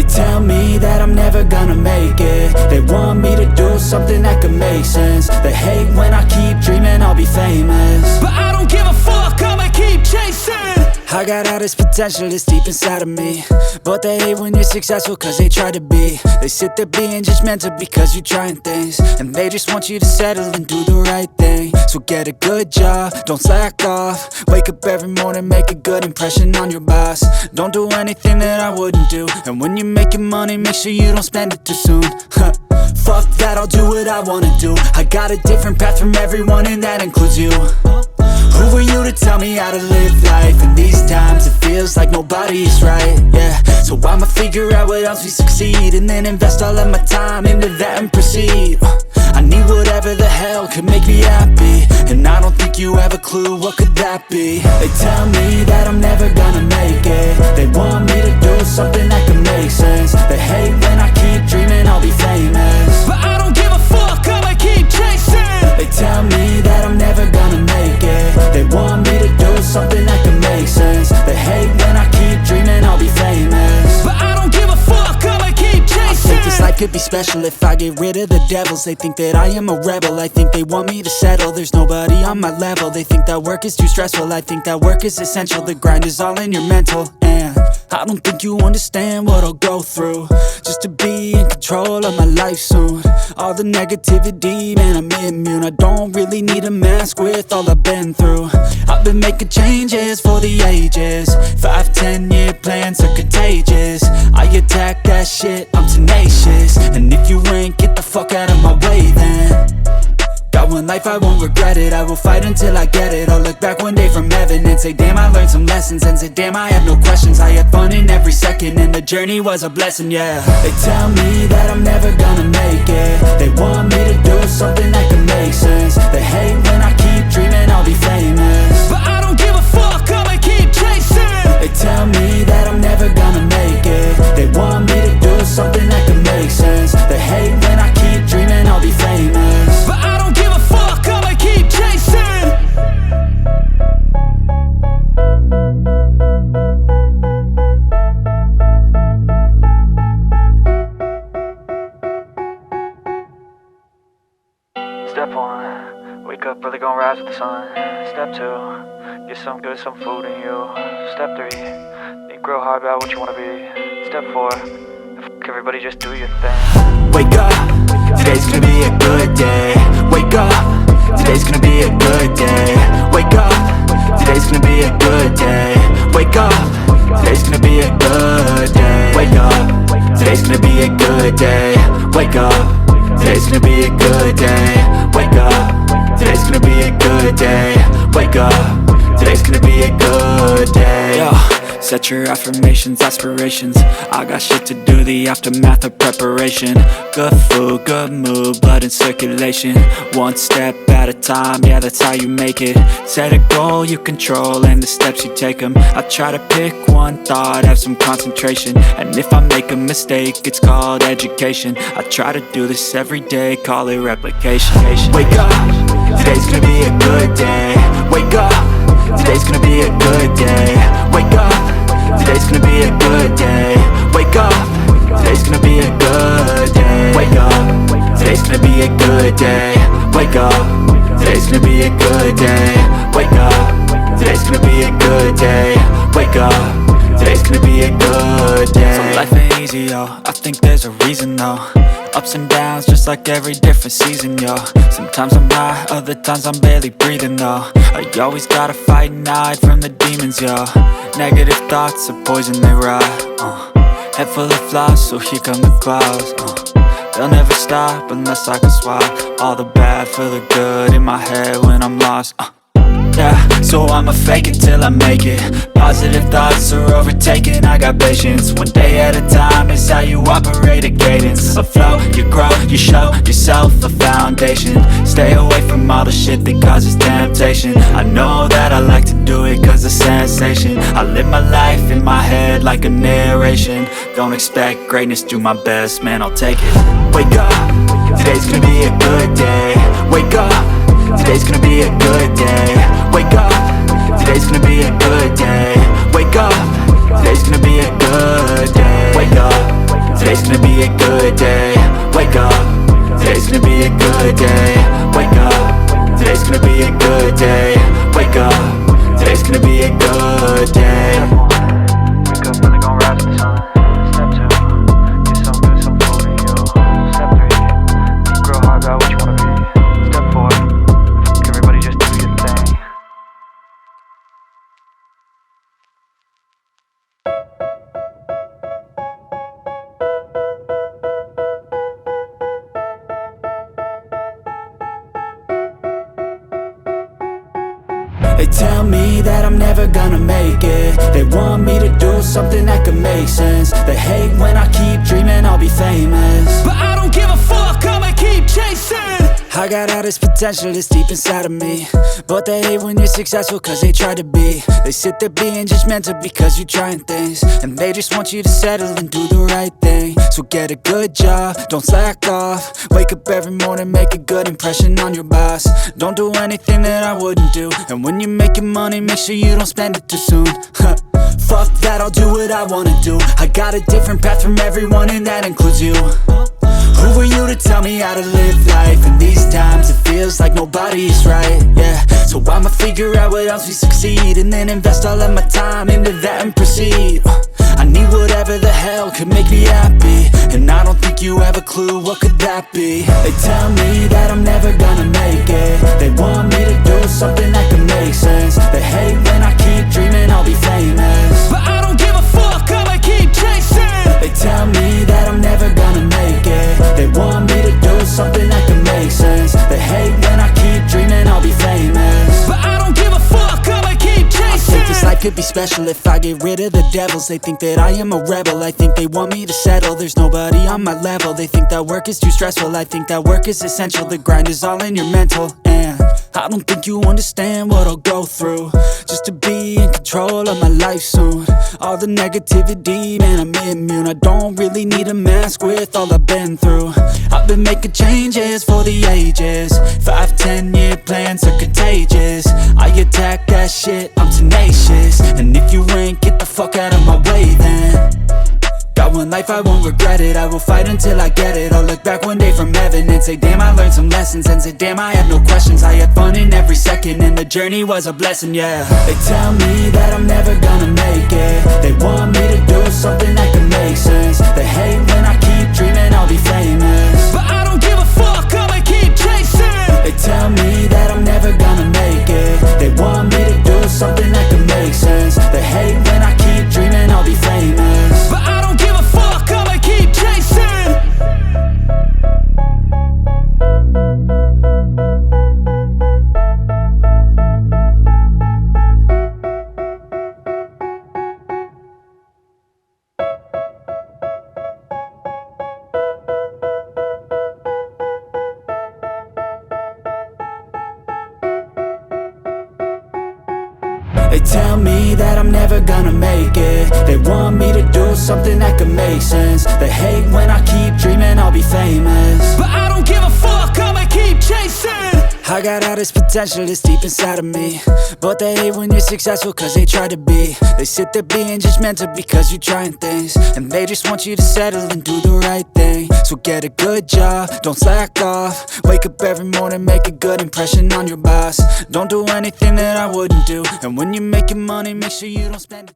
They tell me that I'm never gonna make it. They want me to do something that could make sense. They hate when I keep dreaming I'll be famous, but I don't give a fuck, I'ma keep chasing. I got all this potential that's deep inside of me, but they hate when you're successful cause they try to be. They sit there being judgmental because you're trying things, and they just want you to settle and do the right thing. So get a good job, don't slack off. Wake up every morning, make a good impression on your boss. Don't do anything that I wouldn't do, and when you're making money, make sure you don't spend it too soon. Fuck that, I'll do what I wanna do. I got a different path from everyone and that includes you. Who are you to tell me how to live life? In these times it feels like nobody's right, yeah. So I'ma figure out what else we succeed, and then invest all of my time into that and proceed. I need whatever the hell could make me happy, and I don't think you have a clue what could that be. They tell me that I'm never gonna make it. They want me to do something that could make sense. They hate when I keep dreaming I'll be famous, but I don't give a fuck, I'ma keep chasing. They tell me that I'm never gonna make it. They want me to do something that could make sense. They hate when I keep dreaming I'll be famous, but I don't give a fuck, I'ma keep chasing. I think this life could be special if I get rid of the devils. They think that I am a rebel, I think they want me to settle. There's nobody on my level. They think that work is too stressful, I think that work is essential. The grind is all in your mental, and I don't think you understand what I'll go through just to be in control of my life soon. All the negativity, man, I'm immune. I don't really need a mask with all I've been through. I've been making changes for the ages. 5-10 year plans are contagious. I attack that shit, I'm tenacious. And if you ain't, get the fuck out of my way then. Got one life, I won't regret it. I will fight until I get it. I'll look back one day from heaven and say, damn, I learned some lessons. And say, damn, I have no questions. I had fun in every second, and the journey was a blessing, yeah. They tell me that I'm never gonna make it. They want me to do something that can make sense. They hate when I keep dreaming I'll be famous, but I don't give a fuck, I'ma keep chasing. They tell me that I'm never gonna make it. They want me to do something that can make sense. They hate when I keep dreaming I'll be famous, but I don't give a fuck, I'ma keep chasing. Step 1, wake up early, gon' rise with the sun. Step 2, get some good, some food in you. Step 3, think real hard about what you wanna be. Step 4, fuck everybody, just do your thing. Wake up, today's gonna be a good day. Wake up, today's gonna be a good day. Wake up, today's gonna be a good day. Wake up, today's gonna be a good day. Wake up, today's gonna be a good day. Wake up, today's gonna be a good day. Wake up, today's gonna be a good day. Wake up, today's gonna be a good day. Yo, set your affirmations, aspirations. I got shit to do, the aftermath of preparation. Good food, good mood, blood in circulation. One step at a time, yeah, that's how you make it. Set a goal you control and the steps you take them. I try to pick one thought, have some concentration. And if I make a mistake, it's called education. I try to do this every day, call it replication. Wake up, today's gonna be a good day. Wake up, today's gonna be a good day. Wake up, today's gonna be a good day. Wake up, today's gonna be a good day. Wake up, today's gonna be a good day. Wake up, today's gonna be a good day. Wake up, today's gonna be a good day. Wake up, today's gonna be a good day. So life ain't easy, yo, I think there's a reason though. Ups and downs, just like every different season, yo. Sometimes I'm high, other times I'm barely breathing, though. I always gotta fight and hide from the demons, yo. Negative thoughts are poison, they rot, Head full of flies, so here come the clouds, They'll never stop unless I can swap all the bad for the good in my head when I'm lost, Yeah, so I'ma fake it till I make it. Positive thoughts are overtaken, I got patience. One day at a time is how you operate a cadence. A flow, you grow, you show yourself a foundation. Stay away from all the shit that causes temptation. I know that I like to do it cause it's sensation. I live my life in my head like a narration. Don't expect greatness, do my best, man, I'll take it. Wake up, today's gonna be a good day. Wake up, today's gonna be a good day. Wake up, today's gonna be a good day. Wake up, today's gonna be a good day. Wake up, today's gonna be a good day. Wake up, today's gonna be a good day. Wake up, today's gonna be a good day. Wake up, today's gonna be a good day. Wake up, really gon' rise with the sun. Step 2, get some good, some food in you. Step 3, think real hard about what you wanna be. Step 4, everybody just do your thing. They tell me that I'm never gonna make it. They want me to do something that could make sense. They hate when I keep dreaming I'll be famous, But I don't give a fuck, I'ma keep chasing. I got all this potential that's deep inside of me, but they hate when you're successful cause they try to be. They sit there being judgmental because you're trying things, and they just want you to settle and do the right thing. So get a good job, don't slack off. Wake up every morning, make a good impression on your boss. Don't do anything that I wouldn't do, and when you're making money, make sure you don't spend it too soon. Fuck that, I'll do what I wanna do. I got a different path from everyone and that includes you. Who are you to tell me how to live life? In these times it feels like nobody's right, yeah. So I'ma figure out what else we succeed, and then invest all of my time into that and proceed. I need whatever the hell could make me happy, and I don't think you have a clue what could that be. They tell me that I'm never gonna make it. They want me to do something that could make sense. They hate when I keep dreaming I'll be famous, But I don't give a fuck, I'ma keep chasing. they tell me that I'm never gonna make it. They want me to do something that can make sense. They hate when I keep dreaming I'll be famous, But I don't give a fuck, I'ma keep I chasing. think this life could be special if I get rid of the devils. They think that I am a rebel, I think they want me to settle. There's nobody on my level, they think that work is too stressful. I think that work is essential, the grind is all in your mental. And I don't think you understand what I'll go through just to be in control of my life soon. All the negativity, man, I'm immune. I don't really need a mask with all I've been through. I've been making changes for the ages. 5-10 year plans are contagious. I attack that shit, I'm tenacious. And if you ain't, get the fuck out of my way then. Got one life, I won't regret it. I will fight until I get it. I'll look back one day from heaven and say damn, I learned some lessons. And say damn, I have no questions. I had fun in every second, and the journey was a blessing, yeah. They tell me that I'm never gonna make it. They want me to do something that can make sense. They hate when I keep dreaming I'll be famous, But I don't give a fuck, I'ma keep chasing. they tell me that I'm never gonna make it. They want me to do something that can make sense. They hate when I keep dreaming I'll be famous, But I don't give a fuck, I'ma keep chasing. they tell me that I'm never gonna make it. They want me to do something that can make sense. They hate when I keep dreaming I'll be famous, But I don't give a fuck, I'ma keep chasing. I got all this potential that's deep inside of me, but they hate when you're successful cause they try to be. They sit there being judgmental because you're trying things, and they just want you to settle and do the right thing. So get a good job, don't slack off. Wake up every morning, make a good impression on your boss. Don't do anything that I wouldn't do, and when you're making money, make sure you don't spend it.